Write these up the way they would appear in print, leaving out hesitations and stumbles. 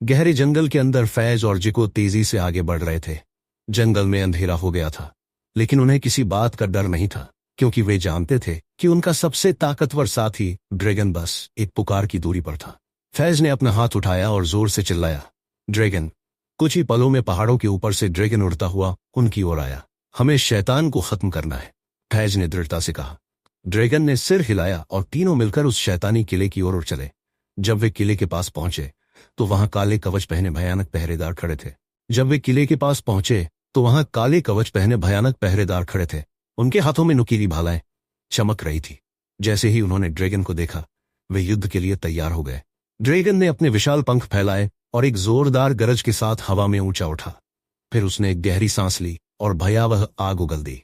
गहरे जंगल के अंदर फैज और जिको तेजी से आगे बढ़ रहे थे। जंगल में अंधेरा हो गया था, लेकिन उन्हें किसी बात का डर नहीं था, क्योंकि वे जानते थे कि उनका सबसे ताकतवर साथी ड्रैगन बस एक पुकार की दूरी पर था। फैज ने अपना हाथ उठाया और जोर से चिल्लाया, ड्रैगन! कुछ ही पलों में पहाड़ों के ऊपर से ड्रैगन उड़ता हुआ उनकी ओर आया। हमें शैतान को खत्म करना है, फैज ने दृढ़ता से कहा। ड्रैगन ने सिर हिलाया और तीनों मिलकर उस शैतानी किले की ओर चले। जब वे किले के पास पहुंचे तो वहां काले कवच पहने भयानक पहरेदार खड़े थे। उनके हाथों में नुकीली भालाएं चमक रही थी। जैसे ही उन्होंने ड्रैगन को देखा, वे युद्ध के लिए तैयार हो गए। ड्रैगन ने अपने विशाल पंख फैलाए और एक जोरदार गरज के साथ हवा में ऊंचा उठा। फिर उसने एक गहरी सांस ली और भयावह आग उगल दी।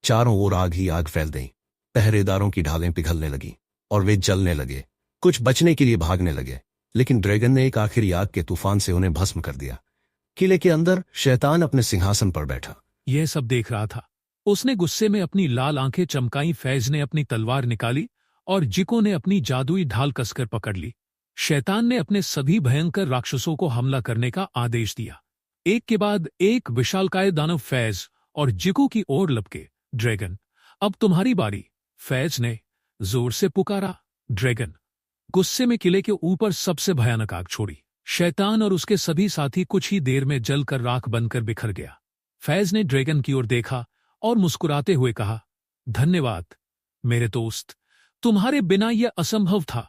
चारों ओर आग ही आग फैल गई। पहरेदारों की ढालें पिघलने लगी और वे जलने लगे। कुछ बचने के लिए भागने लगे, लेकिन ड्रैगन ने एक आखिरी आग के तूफान से उन्हें भस्म कर दिया। किले के अंदर शैतान अपने सिंहासन पर बैठा। यह सब देख रहा था। उसने गुस्से में अपनी लाल आंखें चमकाई। फैज ने अपनी तलवार निकाली और जिको ने अपनी जादुई ढाल कसकर पकड़ ली। शैतान ने अपने सभी भयंकर राक्षसों को हमला करने का आदेश दिया। एक के बाद एक विशालकाय दानव फैज और जिको की ओर लपके। ड्रैगन, अब तुम्हारी बारी, फैज ने जोर से पुकारा। ड्रैगन गुस्से में किले के ऊपर सबसे भयानक आग छोड़ी। शैतान और उसके सभी साथी कुछ ही देर में जलकर राख बनकर बिखर गया। फैज ने ड्रैगन की ओर देखा और मुस्कुराते हुए कहा, धन्यवाद मेरे दोस्त, तुम्हारे बिना यह असंभव था।